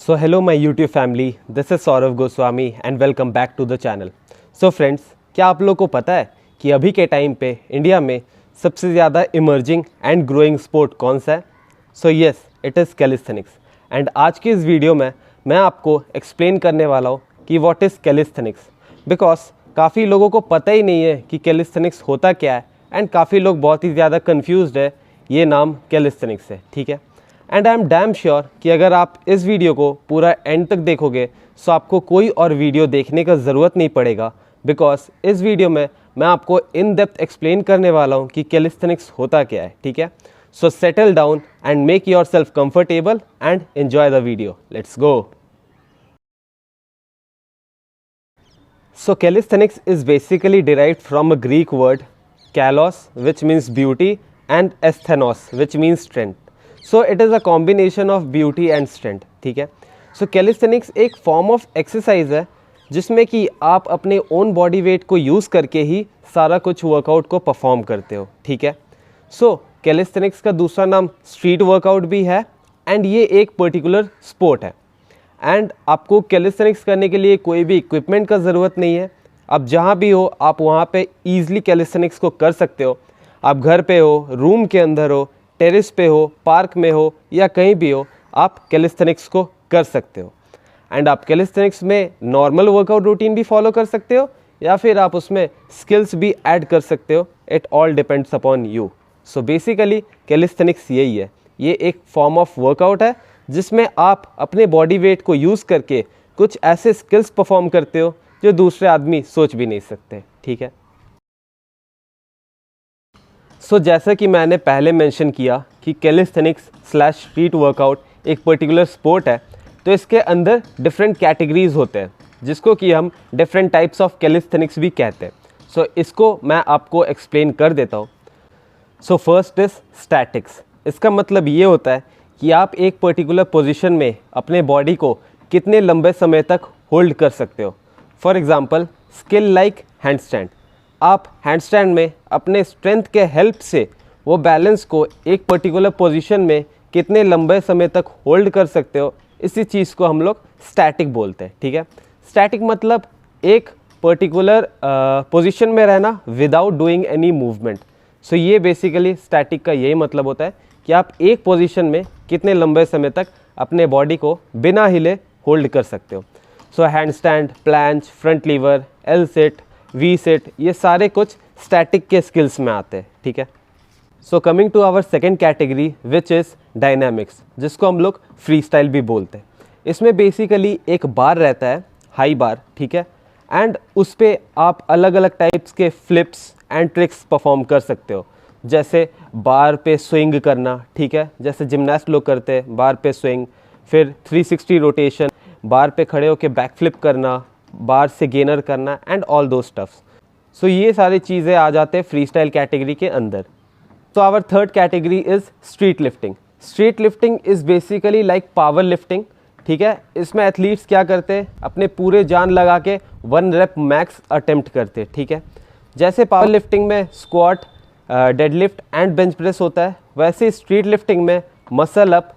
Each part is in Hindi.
So hello my YouTube family, this is Saurav Goswami and welcome back to the channel. So friends, क्या आप लोगों को पता है कि अभी के टाइम पे इंडिया में सबसे ज़्यादा इमर्जिंग एंड ग्रोइंग स्पोर्ट कौन सा है? So yes, it is calisthenics. And आज की इस वीडियो में मैं आपको एक्सप्लेन करने वाला हूँ कि व्हाट इज़ कैलिस्थेनिक्स, बिकॉज काफ़ी लोगों को पता ही नहीं है कि कैलिस्थेनिक्स होता क्या है एंड काफ़ी लोग बहुत ही ज़्यादा कन्फ्यूज्ड है ये नाम कैलिस्थेनिक्स है, ठीक है। And I am damn sure कि अगर आप इस वीडियो को पूरा एंड तक देखोगे सो आपको कोई और वीडियो देखने का ज़रूरत नहीं पड़ेगा, बिकॉज इस वीडियो में मैं आपको इन डेप्थ एक्सप्लेन करने वाला हूँ कि कैलिस्थेनिक्स होता क्या है, ठीक है। So settle down and make yourself comfortable and enjoy the video. Let's go. So calisthenics is basically derived from a Greek word kalos, which means beauty, and asthenos, which means strength. So it is a combination of beauty and strength, ठीक है। So calisthenics एक form of exercise है जिसमें कि आप अपने own body weight को यूज़ करके ही सारा कुछ वर्कआउट को परफॉर्म करते हो, ठीक है। So calisthenics का दूसरा नाम स्ट्रीट वर्कआउट भी है एंड ये एक पर्टिकुलर स्पोर्ट है। एंड आपको कैलिस्थेनिक्स करने के लिए कोई भी इक्विपमेंट का ज़रूरत नहीं है। आप जहाँ भी हो आप वहाँ पे ईज़िली कैलिस्थेनिक्स को कर सकते हो। आप घर पे हो, रूम के अंदर हो, टेरेस पे हो, पार्क में हो या कहीं भी हो, आप कैलिस्थेनिक्स को कर सकते हो। एंड आप कैलिस्थेनिक्स में नॉर्मल वर्कआउट रूटीन भी फॉलो कर सकते हो या फिर आप उसमें स्किल्स भी ऐड कर सकते हो। It all depends upon you. So basically calisthenics यही है, ये एक फॉर्म ऑफ वर्कआउट है जिसमें आप अपने बॉडी वेट को यूज़ करके कुछ ऐसे स्किल्स परफॉर्म करते हो जो दूसरे आदमी सोच भी नहीं सकते, ठीक है। सो जैसा कि मैंने पहले मेंशन किया कि कैलिस्थेनिक्स स्लैश स्ट्रीट वर्कआउट एक पर्टिकुलर स्पोर्ट है, तो इसके अंदर डिफरेंट कैटेगरीज होते हैं जिसको कि हम डिफरेंट टाइप्स ऑफ कैलिस्थेनिक्स भी कहते हैं। सो इसको मैं आपको एक्सप्लेन कर देता हूँ। So first is statics. इसका मतलब ये होता है कि आप एक पर्टिकुलर पोजीशन में अपने बॉडी को कितने लंबे समय तक होल्ड कर सकते हो। For example skill like handstand. आप हैंडस्टैंड में अपने स्ट्रेंथ के हेल्प से वो बैलेंस को एक पर्टिकुलर पोजीशन में कितने लंबे समय तक होल्ड कर सकते हो, इसी चीज़ को हम लोग स्टैटिक बोलते हैं, ठीक है। स्टैटिक मतलब एक पर्टिकुलर पोजीशन में रहना विदाउट डूइंग एनी मूवमेंट। सो ये बेसिकली स्टैटिक का यही मतलब होता है कि आप एक पोजीशन में कितने लंबे समय तक अपने बॉडी को बिना हिले होल्ड कर सकते हो। So handstand, planche, front lever, L sit, V sit, ये सारे कुछ स्टैटिक के स्किल्स में आते हैं, ठीक है। So coming to our second category which is dynamics, जिसको हम लोग फ्री स्टाइल भी बोलते हैं। इसमें बेसिकली एक बार रहता है, हाई बार, ठीक है, एंड उस पर आप अलग अलग टाइप्स के फ्लिप्स एंड ट्रिक्स परफॉर्म कर सकते हो। जैसे बार पे स्विंग करना, ठीक है, जैसे जिमनास्ट लोग करते हैं, बार पे स्विंग, फिर 360 रोटेशन, बार पे खड़े होकर बैक फ्लिप करना, बार से गेनर करना एंड ऑल दो स्टफ्स। सो ये सारी चीज़ें आ जाते हैं फ्री स्टाइल कैटेगरी के अंदर। तो our third category is street lifting. Street lifting is basically like power lifting, ठीक है। इसमें एथलीट्स क्या करते हैं, अपने पूरे जान लगा के 1 रेप मैक्स अटेम्प्ट करते हैं, ठीक है। जैसे पावर लिफ्टिंग में squat, deadlift and bench press होता है, वैसे स्ट्रीट लिफ्टिंग में muscle up,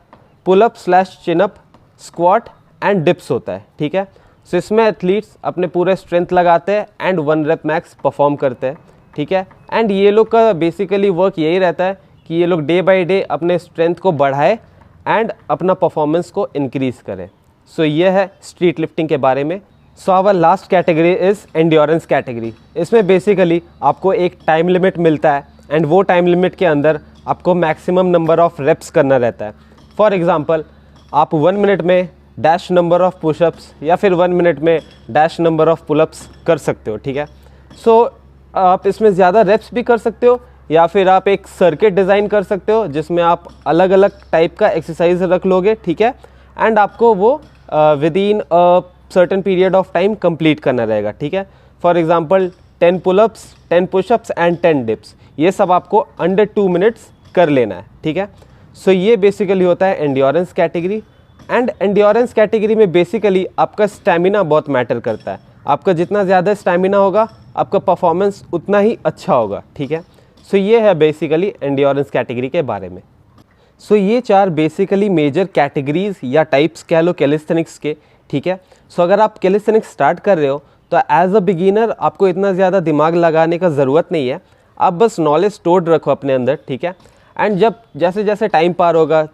pull up slash chin up, squat and dips होता है, ठीक है। सो इसमें एथलीट्स अपने पूरे स्ट्रेंथ लगाते हैं एंड 1 रेप मैक्स परफॉर्म करते हैं, ठीक है। एंड ये लोग का बेसिकली वर्क यही रहता है कि ये लोग डे बाय डे अपने स्ट्रेंथ को बढ़ाए एंड अपना परफॉर्मेंस को इंक्रीज़ करें। सो ये है स्ट्रीट लिफ्टिंग के बारे में। So our last category is endurance category. इसमें बेसिकली आपको एक टाइम लिमिट मिलता है एंड वो टाइम लिमिट के अंदर आपको मैक्सिमम नंबर ऑफ रेप्स करना रहता है। फॉर एग्जांपल आप 1 मिनट में डैश नंबर ऑफ पुशअप्स या फिर 1 मिनट में डैश नंबर ऑफ पुलअप्स कर सकते हो, ठीक है। सो आप इसमें ज़्यादा रेप्स भी कर सकते हो या फिर आप एक सर्किट डिज़ाइन कर सकते हो जिसमें आप अलग अलग टाइप का एक्सरसाइज रख लोगे, ठीक है, एंड आपको वो with in a certain period of time complete करना रहेगा, ठीक है। For example 10 pullups, 10 pushups and 10 dips, ये सब आपको अंडर 2 मिनट्स कर लेना है, ठीक है। सो ये बेसिकली होता है endurance category. And endurance category में बेसिकली आपका स्टैमिना बहुत मैटर करता है। आपका जितना ज़्यादा स्टैमिना होगा आपका परफॉर्मेंस उतना ही अच्छा होगा, ठीक है। सो ये है बेसिकली एंड्योरेंस कैटेगरी के बारे में। सो ये 4 बेसिकली मेजर कैटेगरीज या टाइप्स कह लो कैलिस्थेनिक्स के, ठीक है। सो अगर आप कैलिस्थेनिक्स स्टार्ट कर रहे हो तो एज अ बिगिनर आपको इतना ज़्यादा दिमाग लगाने का ज़रूरत नहीं है, आप बस नॉलेज स्टोर्ड रखो अपने अंदर, ठीक है। एंड जब जैसे जैसे टाइम पार होगा,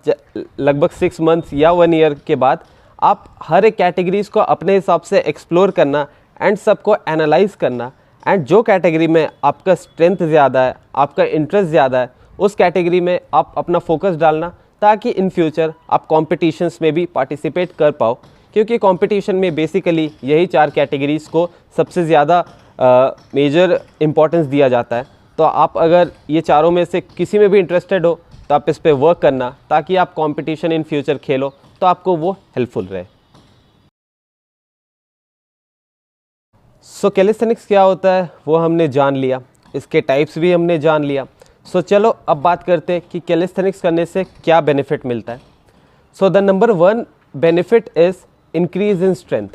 लगभग 6 मंथ्स या 1 ईयर के बाद, आप हर एक कैटेगरीज को अपने हिसाब से एक्सप्लोर करना एंड सबको एनालाइज करना, एंड जो कैटेगरी में आपका स्ट्रेंथ ज़्यादा है, आपका इंटरेस्ट ज़्यादा है, उस कैटेगरी में आप अपना फोकस डालना, ताकि इन फ्यूचर आप कॉम्पिटिशन्स में भी पार्टिसिपेट कर पाओ, क्योंकि कंपटीशन में बेसिकली यही 4 कैटेगरीज़ को सबसे ज़्यादा मेजर इम्पोर्टेंस दिया जाता है। तो आप अगर ये चारों में से किसी में भी इंटरेस्टेड हो तो आप इस पे वर्क करना, ताकि आप कंपटीशन इन फ्यूचर खेलो तो आपको वो हेल्पफुल रहे। सो कैलिस्थेनिक्स क्या होता है वो हमने जान लिया, इसके टाइप्स भी हमने जान लिया। सो चलो अब बात करते हैं कि कैलिस्थेनिक्स करने से क्या बेनिफिट मिलता है। So the number 1 benefit is increase in strength.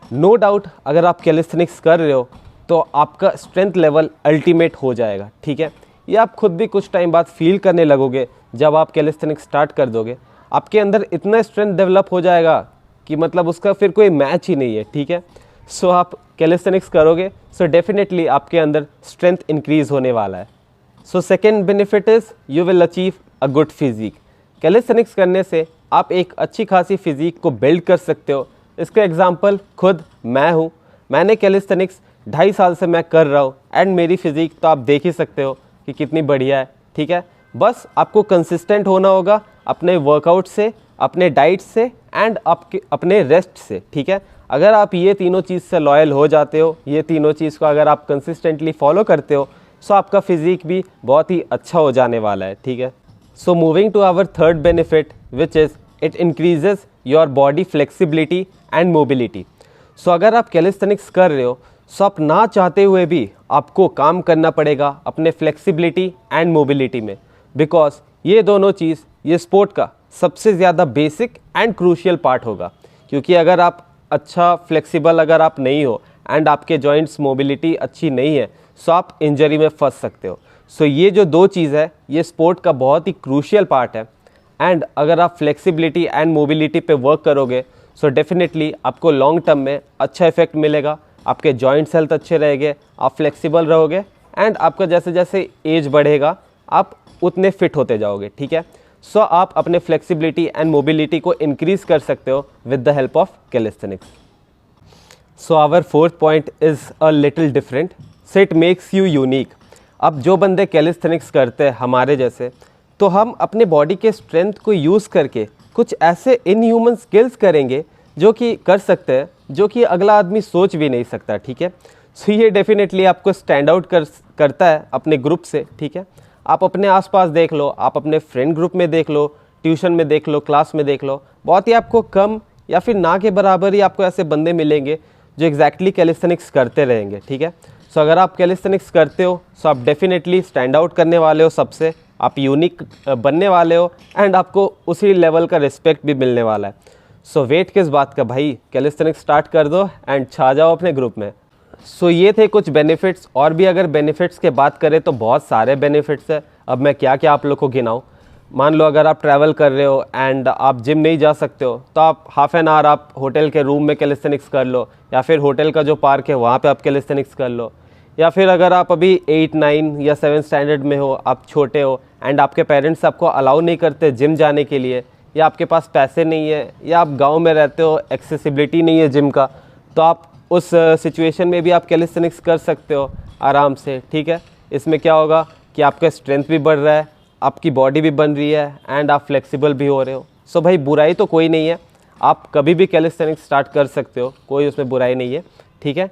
No doubt अगर आप कैलिस्थेनिक्स कर रहे हो तो आपका स्ट्रेंथ लेवल अल्टीमेट हो जाएगा, ठीक है। ये आप खुद भी कुछ टाइम बाद फील करने लगोगे। जब आप कैलिस्थेनिक्स स्टार्ट कर दोगे आपके अंदर इतना स्ट्रेंथ डेवलप हो जाएगा कि मतलब उसका फिर कोई मैच ही नहीं है, ठीक है। सो आप कैलिस्थेनिक्स करोगे सो डेफिनेटली आपके अंदर स्ट्रेंथ इंक्रीज होने वाला है। So second benefit is you will achieve a good physique. Calisthenics करने से आप एक अच्छी खासी फिजिक को बिल्ड कर सकते हो। इसका एग्जांपल खुद मैं हूँ। मैंने कैलिस्थेनिक्स 2.5 साल से मैं कर रहा हूँ एंड मेरी फिजिक तो आप देख ही सकते हो कि कितनी बढ़िया है, ठीक है। बस आपको कंसिस्टेंट होना होगा अपने वर्कआउट से, अपने डाइट से एंड आपके अपने रेस्ट से, ठीक है। अगर आप ये तीनों चीज़ से लॉयल हो जाते हो, ये तीनों चीज़ को अगर आप कंसिस्टेंटली फॉलो करते हो, सो आपका फिजिक भी बहुत ही अच्छा हो जाने वाला है, ठीक है। So moving to our third benefit which is it increases your body flexibility and mobility. So अगर आप कैलिस्थेनिक्स कर रहे हो सो आप ना चाहते हुए भी आपको काम करना पड़ेगा अपने फ्लेक्सिबिलिटी एंड मोबिलिटी में, बिकॉज ये दोनों चीज़ ये स्पोर्ट का सबसे ज़्यादा बेसिक एंड क्रूशियल पार्ट होगा। क्योंकि अगर आप अच्छा फ्लेक्सिबल अगर आप नहीं हो एंड आपके जॉइंट्स मोबिलिटी अच्छी नहीं है सो आप इंजरी में फंस सकते हो। सो ये जो 2 चीज़ है ये स्पोर्ट का बहुत ही क्रूशियल पार्ट है। एंड अगर आप फ्लेक्सिबिलिटी एंड मोबिलिटी पे वर्क करोगे सो डेफिनेटली आपको लॉन्ग टर्म में अच्छा इफेक्ट मिलेगा, आपके जॉइंट्स हेल्थ अच्छे रहेंगे, आप फ्लेक्सिबल रहोगे एंड आपका जैसे जैसे एज बढ़ेगा आप उतने फिट होते जाओगे, ठीक है। सो आप अपने फ्लेक्सिबिलिटी एंड मोबिलिटी को इंक्रीज कर सकते हो with the help of calisthenics. So our fourth point is a little different, so it makes you unique. अब जो बंदे कैलिस्थेनिक्स करते हैं हमारे जैसे, तो हम अपने बॉडी के स्ट्रेंथ को यूज़ करके कुछ ऐसे इनह्यूमन स्किल्स करेंगे जो कि कर सकते हैं, जो कि अगला आदमी सोच भी नहीं सकता, ठीक है। सो ये डेफिनेटली आपको स्टैंड आउट करता है अपने ग्रुप से, ठीक है। आप अपने आसपास देख लो, आप अपने फ्रेंड ग्रुप में देख लो, ट्यूशन में देख लो, क्लास में देख लो, बहुत ही आपको कम या फिर ना के बराबर ही आपको ऐसे बंदे मिलेंगे जो एग्जैक्टली कैलिस्थेनिक्स करते रहेंगे, ठीक है। सो अगर आप कैलिस्थेनिक्स करते हो सो आप डेफिनेटली स्टैंड आउट करने वाले हो सबसे, आप यूनिक बनने वाले हो एंड आपको उसी लेवल का रिस्पेक्ट भी मिलने वाला है। सो वेट किस बात का भाई, कैलिस्थेनिक्स स्टार्ट कर दो एंड छा जाओ अपने ग्रुप में। सो ये थे कुछ बेनिफिट्स, और भी अगर बेनिफिट्स के बात करें तो बहुत सारे बेनिफिट्स है। अब मैं क्या क्या आप लोग को गिनाऊँ। मान लो अगर आप ट्रैवल कर रहे हो एंड आप जिम नहीं जा सकते हो तो आप हाफ एन आवर आप होटल के रूम में कैलिस्थेनिक्स कर लो, या फिर होटल का जो पार्क है वहाँ पे आप कैलिस्थेनिक्स कर लो। या फिर अगर आप अभी 8, 9 या 7 स्टैंडर्ड में हो, आप छोटे हो एंड आपके पेरेंट्स आपको अलाउ नहीं करते जिम जाने के लिए, या आपके पास पैसे नहीं है, या आप गाँव में रहते हो, एक्सेसिबिलिटी नहीं है जिम का, तो आप उस सिचुएशन में भी आप कैलिस्थेनिक्स कर सकते हो आराम से, ठीक है। इसमें क्या होगा कि आपका स्ट्रेंथ भी बढ़ रहा है, आपकी बॉडी भी बन रही है एंड आप फ्लेक्सिबल भी हो रहे हो। सो भाई बुराई तो कोई नहीं है, आप कभी भी कैलिस्थेनिक्स स्टार्ट कर सकते हो, कोई उसमें बुराई नहीं है, ठीक है।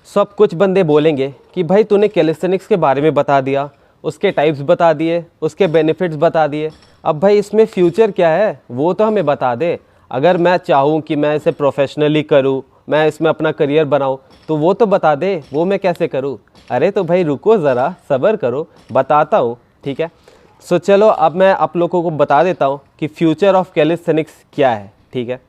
सो अब कुछ बंदे बोलेंगे कि भाई तूने कैलिस्थेनिक्स के बारे में बता दिया, उसके टाइप्स बता दिए, उसके बेनिफिट्स बता दिए, अब भाई इसमें फ्यूचर क्या है वो तो हमें बता दे। अगर मैं चाहूँ कि मैं इसे प्रोफेशनली करूँ, मैं इसमें अपना करियर बनाऊँ, तो वो तो बता दे, वो मैं कैसे करूँ। अरे तो भाई रुको ज़रा, सब्र करो, बताता हूँ, ठीक है। सो चलो अब मैं आप लोगों को बता देता हूँ कि फ्यूचर ऑफ कैलिस्थेनिक्स क्या है, ठीक है।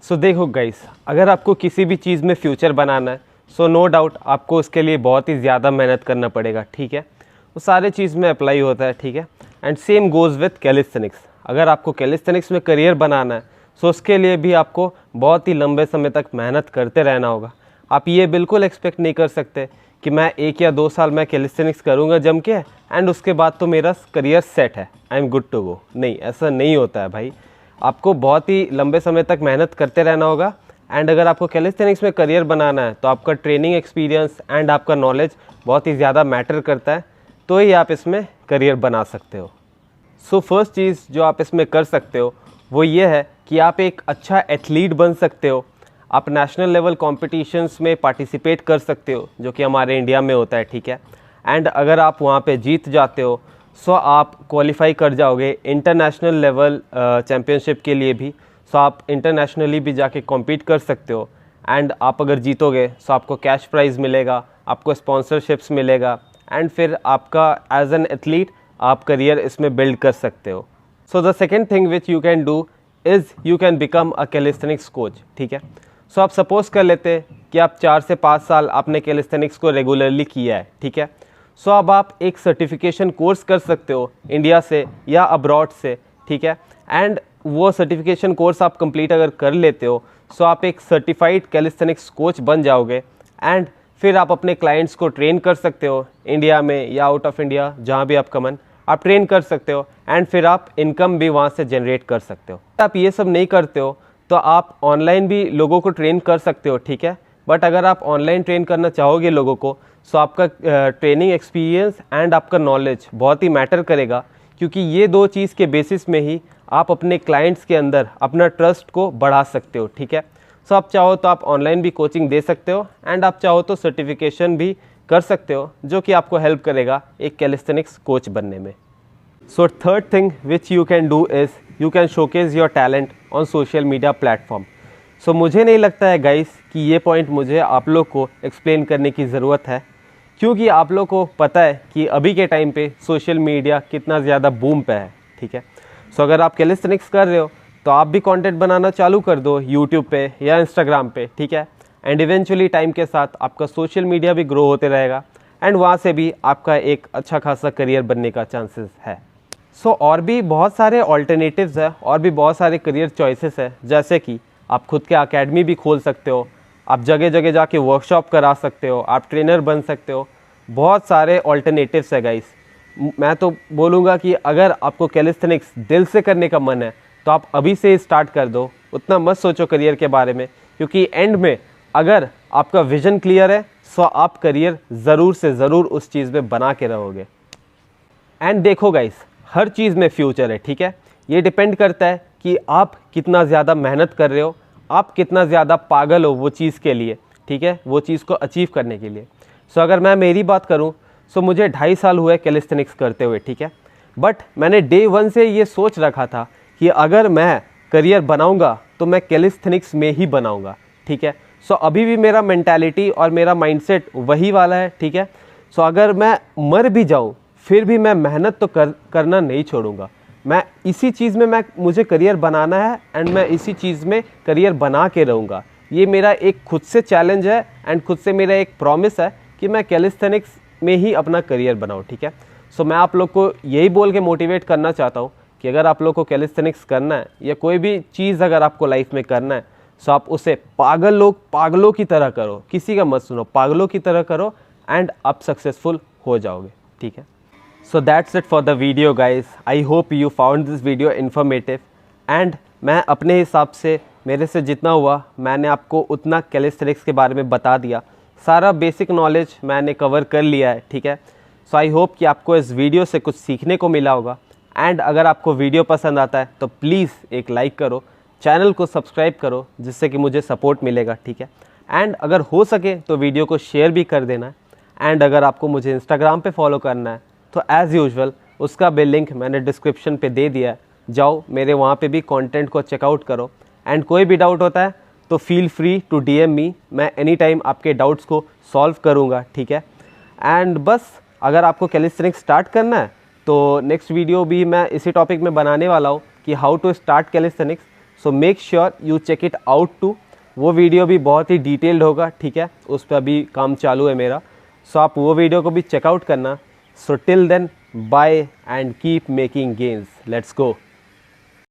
सो देखो गाइस, अगर आपको किसी भी चीज़ में फ्यूचर बनाना है सो नो डाउट आपको उसके लिए बहुत ही ज़्यादा मेहनत करना पड़ेगा, ठीक है। वो सारे चीज़ में अप्लाई होता है, ठीक है। And same goes with calisthenics. अगर आपको कैलिस्थेनिक्स में करियर बनाना है सो उसके लिए भी आपको बहुत ही लंबे समय तक मेहनत करते रहना होगा। आप ये बिल्कुल एक्सपेक्ट नहीं कर सकते कि मैं 1 या 2 साल मैं कैलिस्थेनिक्स करूँगा जम के एंड उसके बाद तो मेरा करियर सेट है, I am good to go. नहीं, ऐसा नहीं होता है भाई। आपको बहुत ही लंबे समय तक मेहनत करते रहना होगा एंड अगर आपको कैलिस्थेनिक्स में करियर बनाना है तो आपका ट्रेनिंग एक्सपीरियंस एंड आपका नॉलेज बहुत ही ज़्यादा मैटर करता है, तो ही आप इसमें करियर बना सकते हो। सो फर्स्ट चीज़ जो आप इसमें कर सकते हो वो ये है कि आप एक अच्छा एथलीट बन सकते हो। आप नेशनल लेवल कॉम्पिटिशन्स में पार्टिसिपेट कर सकते हो जो कि हमारे इंडिया में होता है, ठीक है। एंड अगर आप वहाँ पे जीत जाते हो सो आप क्वालिफाई कर जाओगे इंटरनेशनल लेवल चैम्पियनशिप के लिए भी। सो आप इंटरनेशनली भी जाके कॉम्पीट कर सकते हो एंड आप अगर जीतोगे सो आपको कैश प्राइज़ मिलेगा, आपको स्पॉन्सरशिप्स मिलेगा एंड फिर आपका एज एन एथलीट आप करियर इसमें बिल्ड कर सकते हो। So the second thing which you can do is you can become a calisthenics coach, ठीक है। सो आप सपोज़ कर लेते कि आप 4 से 5 साल आपने कैलिस्थेनिक्स को रेगुलरली किया है, ठीक है। सो अब आप एक सर्टिफिकेशन कोर्स कर सकते हो इंडिया से या अब्रॉड से, ठीक है। एंड वो सर्टिफिकेशन कोर्स आप कंप्लीट अगर कर लेते हो सो आप एक सर्टिफाइड कैलिस्थेनिक्स कोच बन जाओगे एंड फिर आप अपने क्लाइंट्स को ट्रेन कर सकते हो इंडिया में या आउट ऑफ इंडिया, जहाँ भी आपका मन, आप ट्रेन कर सकते हो एंड फिर आप इनकम भी वहाँ से जनरेट कर सकते हो। आप ये सब नहीं करते हो तो आप ऑनलाइन भी लोगों को ट्रेन कर सकते हो, ठीक है। बट अगर आप ऑनलाइन ट्रेन करना चाहोगे लोगों को सो आपका ट्रेनिंग एक्सपीरियंस एंड आपका नॉलेज बहुत ही मैटर करेगा, क्योंकि ये 2 चीज़ के बेसिस में ही आप अपने क्लाइंट्स के अंदर अपना ट्रस्ट को बढ़ा सकते हो, ठीक है। सो आप चाहो तो आप ऑनलाइन भी कोचिंग दे सकते हो एंड आप चाहो तो सर्टिफिकेशन भी कर सकते हो जो कि आपको हेल्प करेगा एक कैलिस्थेनिक्स कोच बनने में। So third thing which you can do is you can showcase your talent on social media platform. So मुझे नहीं लगता है गाइस कि ये पॉइंट मुझे आप लोग को एक्सप्लेन करने की ज़रूरत है, क्योंकि आप लोग को पता है कि अभी के टाइम पे सोशल मीडिया कितना ज़्यादा बूम पे है, ठीक है। सो अगर आप कैलिस्थेनिक्स कर रहे हो तो आप भी कंटेंट बनाना चालू कर दो यूट्यूब पे या इंस्टाग्राम पे, ठीक है। एंड इवेंचुअली टाइम के साथ आपका सोशल मीडिया भी ग्रो होते रहेगा एंड वहाँ से भी आपका एक अच्छा खासा करियर बनने का चांसेस है। सो और भी बहुत सारे ऑल्टरनेटिव्स है और भी बहुत सारे करियर चॉइसेस है, जैसे कि आप खुद के अकेडमी भी खोल सकते हो, आप जगह जगह जाके वर्कशॉप करा सकते हो, आप ट्रेनर बन सकते हो। बहुत सारे ऑल्टरनेटिव्स है गाइस। मैं तो बोलूँगा कि अगर आपको कैलिस्थेनिक्स दिल से करने का मन है तो आप अभी से स्टार्ट कर दो, उतना मत सोचो करियर के बारे में, क्योंकि एंड में अगर आपका विजन क्लियर है सो आप करियर ज़रूर से ज़रूर उस चीज़ में बना के रहोगे। एंड देखो गाइस, हर चीज़ में फ्यूचर है, ठीक है। ये डिपेंड करता है कि आप कितना ज़्यादा मेहनत कर रहे हो, आप कितना ज़्यादा पागल हो वो चीज़ के लिए, ठीक है, वो चीज़ को अचीव करने के लिए। सो अगर मैं मेरी बात करूँ सो मुझे 2.5 साल हुए कैलिस्थेनिक्स करते हुए, ठीक है। बट मैंने डे 1 से ये सोच रखा था कि अगर मैं करियर बनाऊंगा तो मैं कैलिस्थेनिक्स में ही बनाऊंगा, ठीक है। सो अभी भी मेरा मेंटालिटी और मेरा माइंडसेट वही वाला है, ठीक है। सो अगर मैं मर भी जाऊं फिर भी मैं मेहनत तो करना नहीं छोड़ूंगा। मैं इसी चीज़ में मुझे करियर बनाना है एंड मैं इसी चीज़ में करियर बना के रहूँगा। ये मेरा एक खुद से चैलेंज है एंड खुद से मेरा एक प्रॉमिस है कि मैं कैलिस्थेनिक्स में ही अपना करियर बनाऊँ, ठीक है। सो मैं आप लोग को यही बोल के मोटिवेट करना चाहता हूँ कि अगर आप लोग को कैलिस्थेनिक्स करना है या कोई भी चीज़ अगर आपको लाइफ में करना है सो आप उसे पागलों की तरह करो, किसी का मत सुनो, पागलों की तरह करो एंड आप सक्सेसफुल हो जाओगे, ठीक है। So that's it for the video guys. I hope you found this video informative and मैं अपने हिसाब से मेरे से जितना हुआ मैंने आपको उतना कैलिस्थेनिक्स के बारे में बता दिया। सारा बेसिक नॉलेज मैंने कवर कर लिया है, ठीक है। सो आई होप कि आपको इस वीडियो से कुछ सीखने को मिला होगा एंड अगर आपको वीडियो पसंद आता है तो प्लीज़ एक लाइक करो, चैनल को सब्सक्राइब करो, जिससे कि मुझे सपोर्ट मिलेगा, ठीक है। एंड अगर हो सके तो वीडियो को शेयर भी कर देना है एंड अगर आपको मुझे इंस्टाग्राम पे फॉलो करना है तो एज़ यूजुअल उसका भी लिंक मैंने डिस्क्रिप्शन पे दे दिया है, जाओ मेरे वहाँ पे भी कंटेंट को चेकआउट करो एंड कोई भी डाउट होता है तो फील फ्री टू DM मी, मैं एनी टाइम आपके डाउट्स को सॉल्व करूँगा, ठीक है। एंड बस अगर आपको कैलिस्थेनिक्स स्टार्ट करना है तो नेक्स्ट वीडियो भी मैं इसी टॉपिक में बनाने वाला हूँ कि how to start calisthenics. So make sure you check it out too, वो वीडियो भी बहुत ही डिटेल्ड होगा, ठीक है, उस पर अभी काम चालू है मेरा। सो आप वो वीडियो को भी चेकआउट करना। So till then, bye and keep making gains. Let's go.